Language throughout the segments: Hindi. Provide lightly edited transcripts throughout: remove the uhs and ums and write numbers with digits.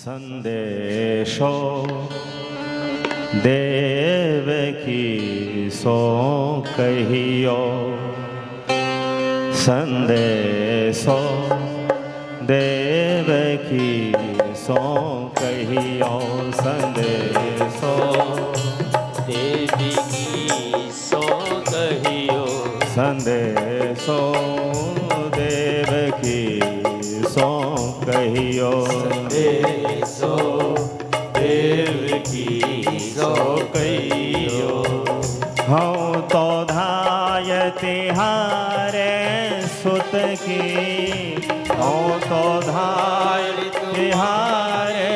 संदेशो देवकी सो कहियो, संदेशो देवकी सो कहियो, संदेशो देवकी सो कहियो, संदेशो देवकी सो कहियो, संदेशो देवकी सो कहियो। हूँ तो धाय तिहारे सुत की, हूँ तो धाय तिहारे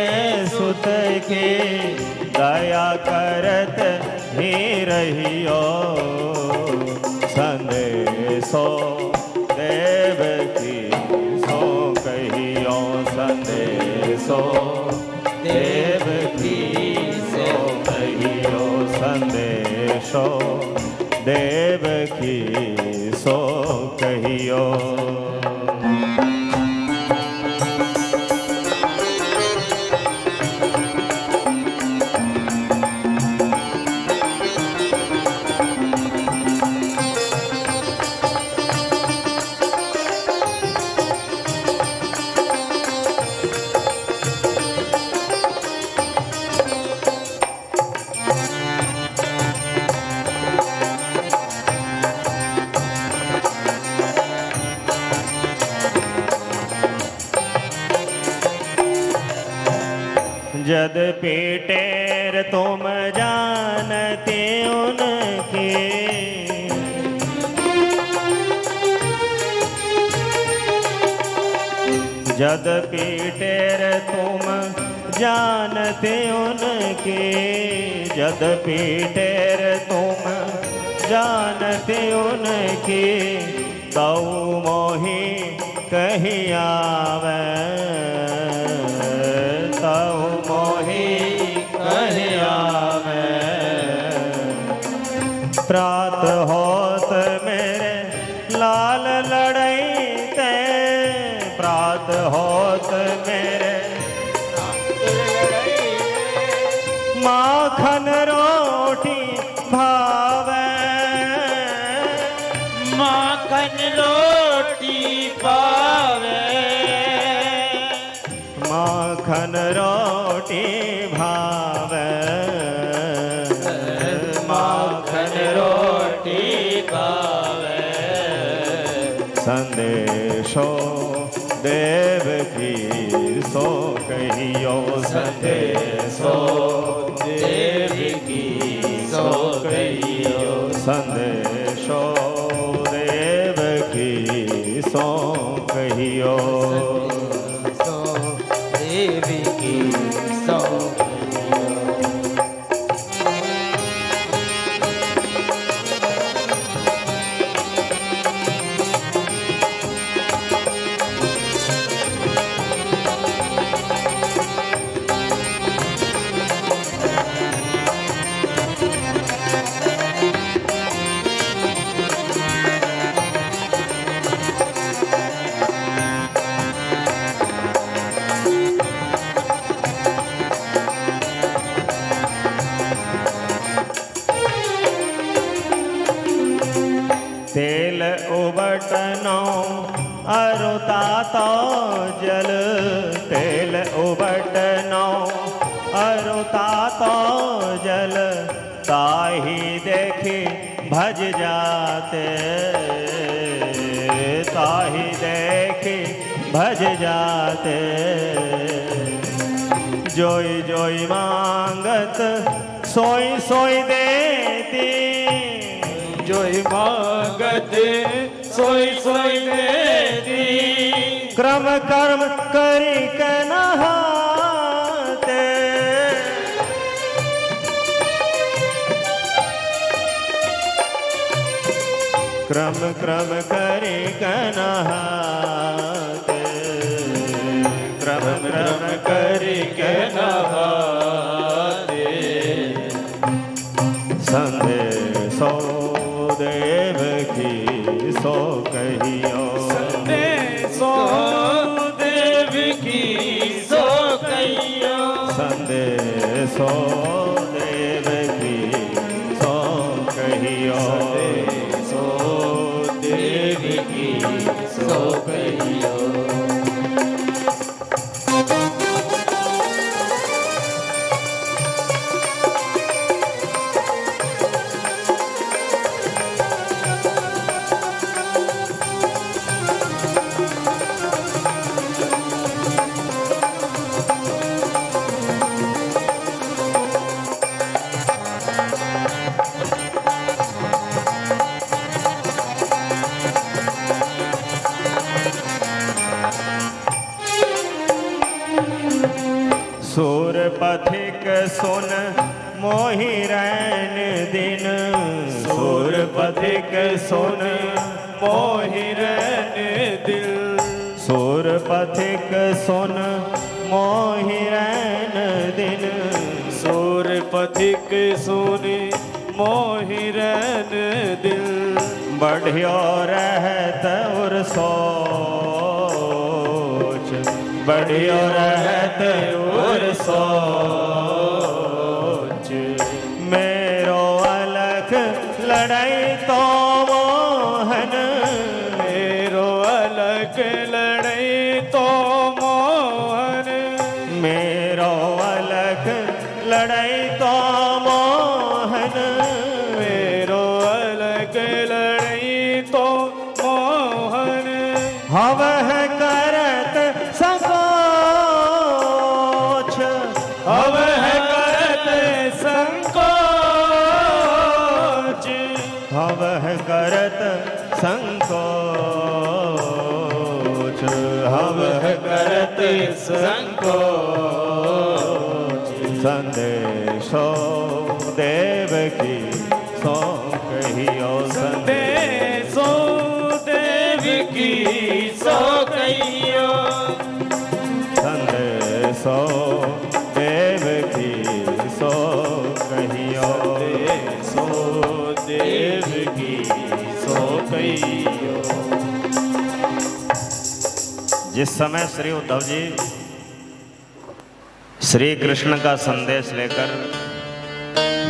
सुत की, दया करत ही रहियो, संदेशो देवकी सो कहियो, संदेशो देवकी सो कहियो, संदेशो देवकी सो कहियो। जद पीटेर तुम जानते उनके, जद पीटेर तुम जानते उनके, जद पीटेर तुम जानते उनके, तौ मोहि कही आवे, तौ मोहि कही आवे, प्रात होत मेरे लाल लड़ैते, प्रात होत मेरे माखन रोटी भावे, माखन रोटी पावे, माखन रोटी भावे, माखन रोटी पावे। संदेशो देवकी सो कहियो, संदेशो देवकी सो कहियो, संदेशो देवकी सो कहियो। देवकी सो कहियो। तेल उबटनो अरुता तो जल, तेल उबटनो अरुता तो जल, ताही देखी भज जाते, ताही देखी भज जाते, जोई जोई मांगत सोई सोई देती, जोई मांगत सोई सोई देती, क्रम कर्म करी के नहाते, क्रम क्रम करी के नहाते, क्रम क्रम करी के नहाते, संदेशो देवकी सो कहियो, संदेशो देवकी सो कहियो। संदेशो देवकी सो कहियो सो देवकी सो कहियो। सूर पथिक सुन मोहि रैन दिन, सूर पथिक सुन मोहि रैन दिल, सूर पथिक सुन मोहि रैन दिन, सूर पथिक सुन मोहि रैन दिल, बढ़ियो रहत और सोच, बढ़ियो रहत और सोच, मेरो अलख लड़ाई तो मोहन, मेरो अलग लड़ई तो मोहन, मेरो अलख लड़ाई तो मोहन, मेरो अलग लड़ई तो मोहन, हवह करत संकोच, अब है करत संकोच, हवह करत संकोच, हवह करत संकोच, संदेशो देवकी सो कहियो संदेशो देवकी सो कहियो, संदेशो देवकी सो कहियो, संदेशो देवकी सो कहियो। जिस समय श्री उद्धव जी श्री कृष्ण का संदेश लेकर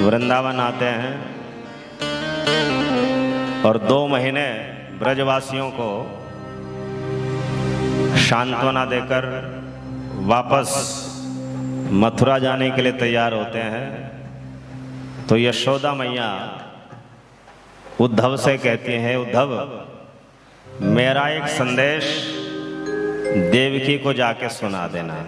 वृंदावन आते हैं और 2 महीने ब्रजवासियों को सांत्वना देकर वापस मथुरा जाने के लिए तैयार होते हैं, तो यशोदा मैया उद्धव से कहती हैं, उद्धव मेरा एक संदेश देवकी को जाके सुना देना।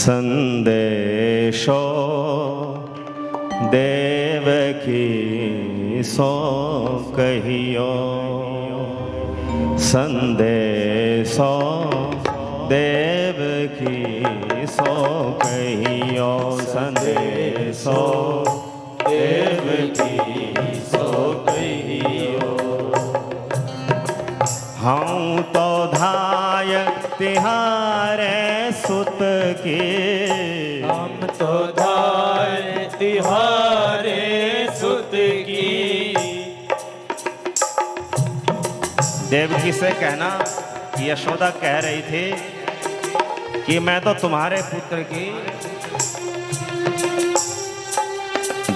संदेशो देवकी सो कहियो, संदेशो देवकी सो कहियो, संदेशो देवकी सो कहियो। हूँ तो धाय तिहारे सुत की, हम तो धाय तिहारे सुत की, देवकी से कहना कि यशोदा कह रही थी कि मैं तो तुम्हारे पुत्र की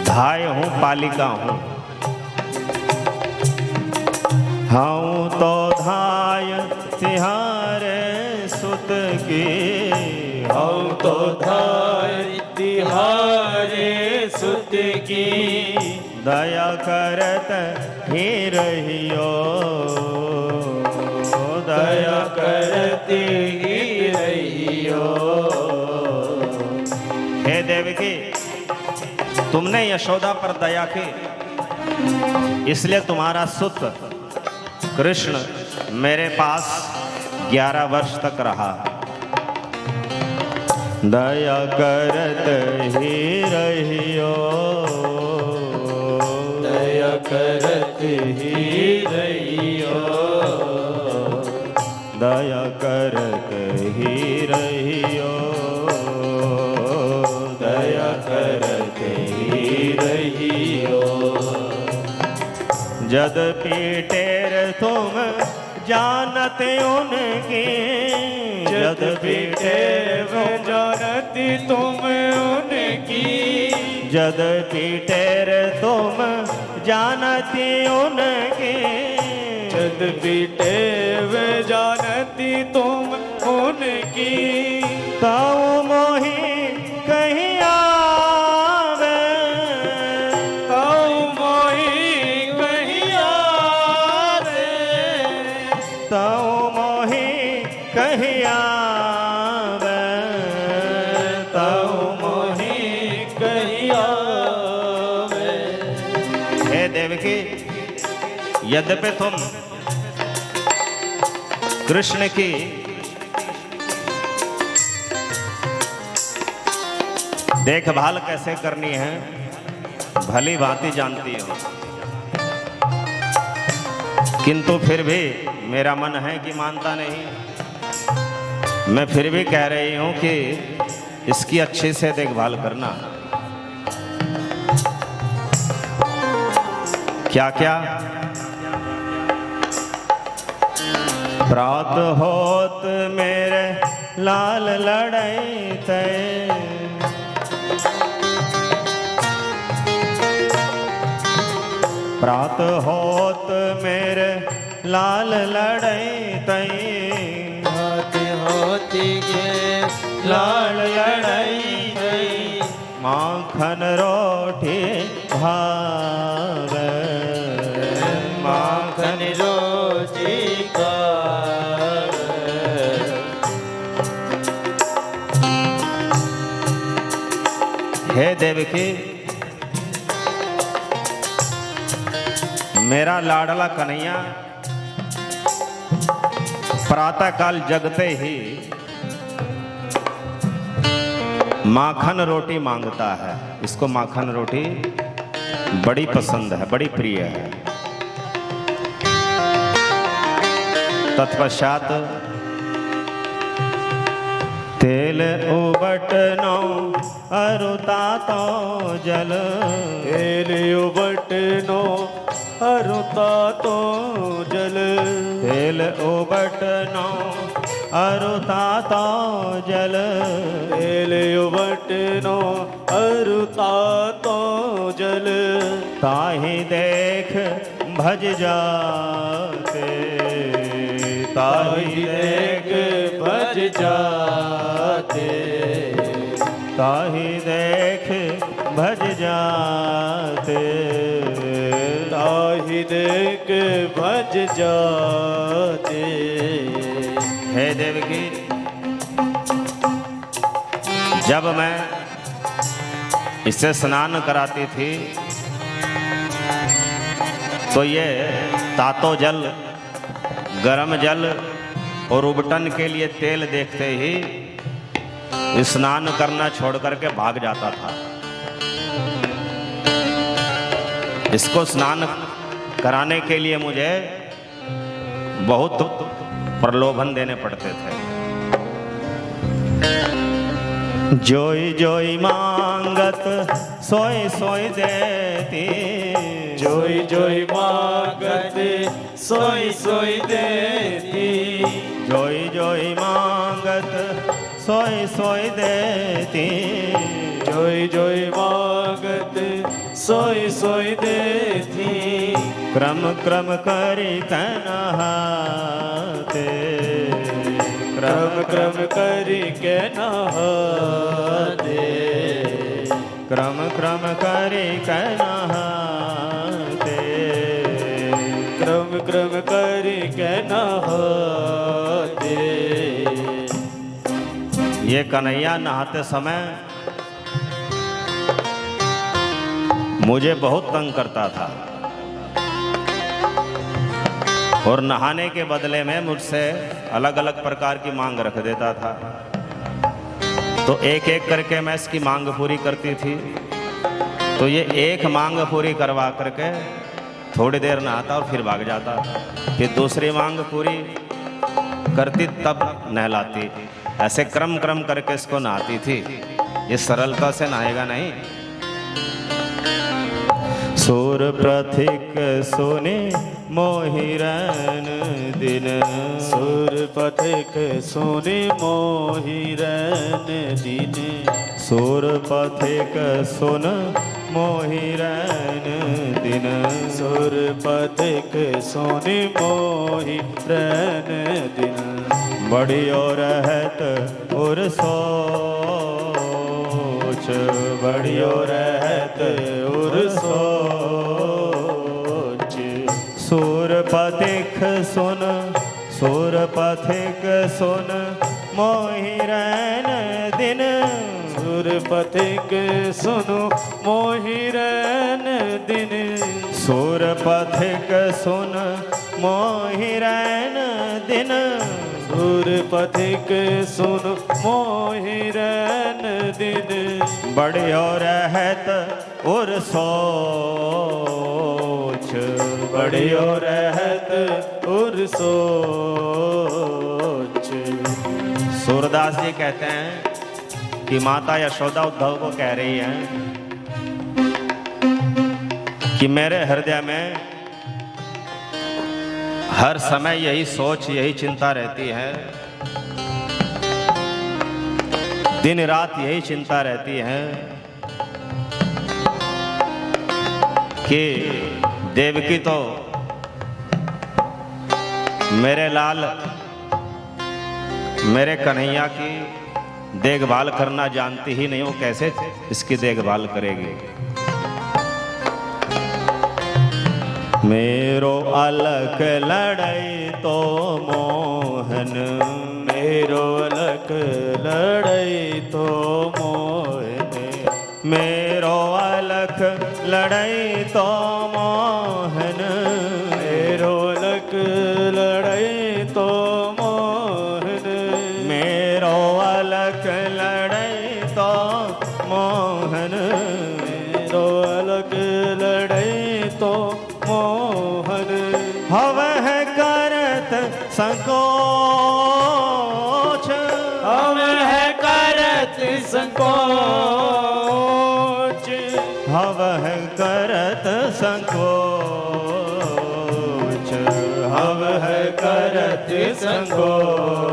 धाय हूँ, पालिका हूँ। हूँ तो धाय तिहारे सुत की, हम तो धाय तिहारे सुत की, दया करत ही रहियो, दया करते ही रहियो। हे देवकी, तुमने यशोदा पर दया की, इसलिए तुम्हारा सुत कृष्ण मेरे पास 11 वर्ष तक रहा। दया करत ही रहियो, दया करत ही रहियो, दया करत ही रहियो, दया करत ही रहियो। जद पीटेर तुम जानते उनकी, यद्यपि टेव जानती तुम उनकी, यद्यपि टेर तुम जानती उनकी, यद्यपि टेव जानती तुम उनकी, ताऊ मोही कहीं आवे, ताऊ मोही कहीं आवे, ताऊ मोही कहीं आवे, ताऊ मोही कहीं आवे। हे देवकी, यद्यपि तुम कृष्ण की देखभाल कैसे करनी है भली भांति जानती हो, किंतु फिर भी मेरा मन है कि मानता नहीं। मैं फिर भी कह रही हूं कि इसकी अच्छे से देखभाल करना। क्या क्या? प्रात होत मेरे लाल लड़ई तय, प्रात होत मेरे लाल लड़ई तई, होती होती गे लाल लड़ई गई, माखन रोटी भावे, माखन रोटी खावे। हे देवकी, मेरा लाडला कन्हैया प्रातः काल जगते ही माखन रोटी मांगता है। इसको माखन रोटी बड़ी पसंद है, बड़ी प्रिय है। तत्पश्चात तेल उबटनो अरुता तो जल, तेल उबटनो अरुता तो जल, तेल उबटनो अरुता तो जल, तेल उबटनो अरुता तो जल, ताहि देख भज जाते, ताहि देख भज जाते, ताहि देख भज जाते, ताहि देख भज जाते। हे देवकी, जब मैं इससे स्नान कराती थी तो ये तातो जल, गरम जल और उबटन के लिए तेल देखते ही स्नान करना छोड़ करके भाग जाता था। इसको स्नान कराने के लिए मुझे बहुत प्रलोभन देने पड़ते थे। जोई जोई मांगत सोई सोई देती, जोई जोई मांगत सोई सोई देती, जोई जोई मांगत सोई सोई देती, जोई जोई मांगत सोई सोई देती, क्रम क्रम करी नहाते, क्रम क्रम करी के नहाते, क्रम क्रम करी नहाते, क्रम क्रम करी के नहाते। ये कन्हैया नहाते समय मुझे बहुत तंग करता था और नहाने के बदले में मुझसे अलग अलग प्रकार की मांग रख देता था। तो एक एक करके मैं इसकी मांग पूरी करती थी। तो ये एक मांग पूरी करवा करके थोड़ी देर नहाता और फिर भाग जाता। फिर दूसरी मांग पूरी करती तब नहलाती। ऐसे क्रम क्रम करके इसको नहाती थी। ये सरलता से नहाएगा नहीं। सूर प्रथिक सुने मोहि रैन दिन। सुर पथिक सुनि मोहि रैन दिन। सुर पथिक सुन मोहि रैन दिन। सुर पथिक सुनि मोहि रैन दिन। बढ़ियो रहत उर सोच, बढ़ियो रहत उर सोच। सुर पथिक सुन, सुर पथिक सुन मोहि रैन दिन। सुर पथिक सुनु मोहि रैन दिन। सुर पथिक सुन मोहि रैन दिन। सुर पथिक सुन मोहि रैन दिन। बढ़ियो रहत उर सोच, बढ़ियो रहत उर सोच। सूरदास जी कहते हैं कि माता यशोदा उद्धव को कह रही है कि मेरे हृदय में हर समय यही सोच, यही चिंता रहती है, दिन रात यही चिंता रहती है कि देवकी तो मेरे लाल, मेरे कन्हैया की देखभाल करना जानती ही नहीं, वो कैसे इसकी देखभाल करेगी। मेरो अलख लड़ई तो मोहन, मेरो अलख लड़ई तो मोहन। मेरो अलख लड़ई तो मोहन। मेरो अलख लड़ई तो मोहन। मेरो अलख लड़ई तो मोहन। मेरो अलख लड़ई तो मोहन। हवह करत संकोच, हवह करत संकोच। हवह करत संकोच, हवह करत संकोच।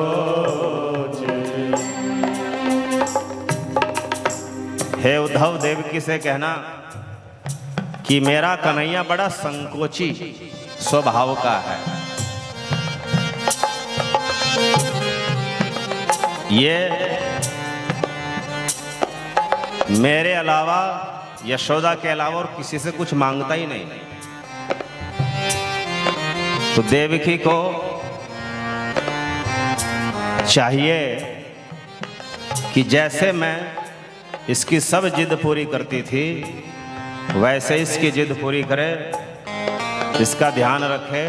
हे उद्धव, देवकी से कहना कि मेरा कन्हैया बड़ा संकोची स्वभाव का है। ये मेरे अलावा, यशोदा के अलावा और किसी से कुछ मांगता ही नहीं। तो देवकी को चाहिए कि जैसे मैं इसकी सब जिद पूरी करती थी, वैसे इसकी जिद पूरी करे, इसका ध्यान रखे।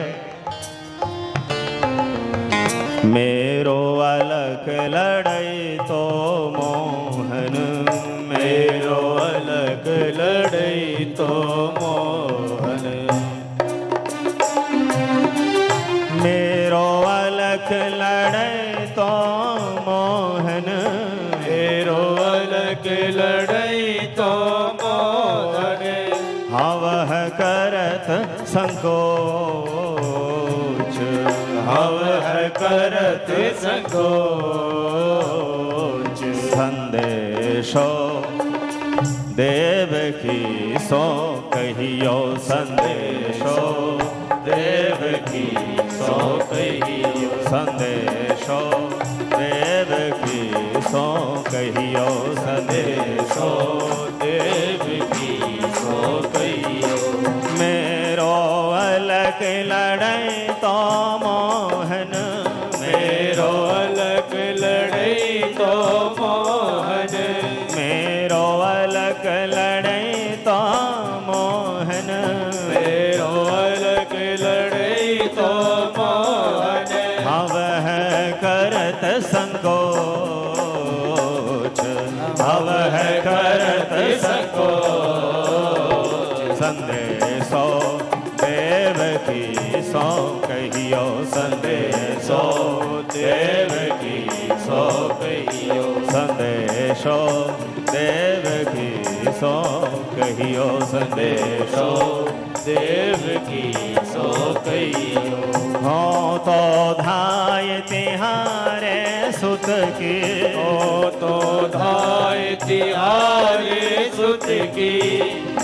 मेरो अलख लड़ई तो मोहन। मेरो अलख लड़ई तो मोहन। मेरो अलख लड़ई तो मोहन। मेरो अलख लड़ई तो मोहन। हवह करत संकोच, हवह करत संकोच। संदेशो देवकी सो कहियो, संदेशो देवकी सो कहियो। संदेशो देवकी सो कहियो, संदेशो देवकी सो कहियो। मेरो अलख लड़ई तो मोहन। मेरो अलख लड़ई तो मोहन। मेरो अलख लड़ई तो मोहन। मेरो अलख लड़ई तो मोहन। हवह करत संकोच, हवह करत संकोच। संदेशो देवकी सो कहियो, संदेशो देवकी सो कहियो। संदेशो देवकी सो कहियो, संदेशो देवकी सो तो कहियो हो तो धाय तिहारे सुत की हो तो धाय तिहारे सुत की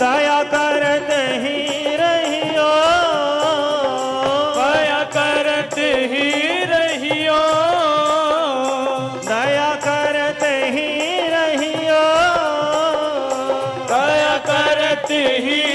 दया करत ही रहियो दया करत ही रहियो दया करत ही रहियो दया करत ही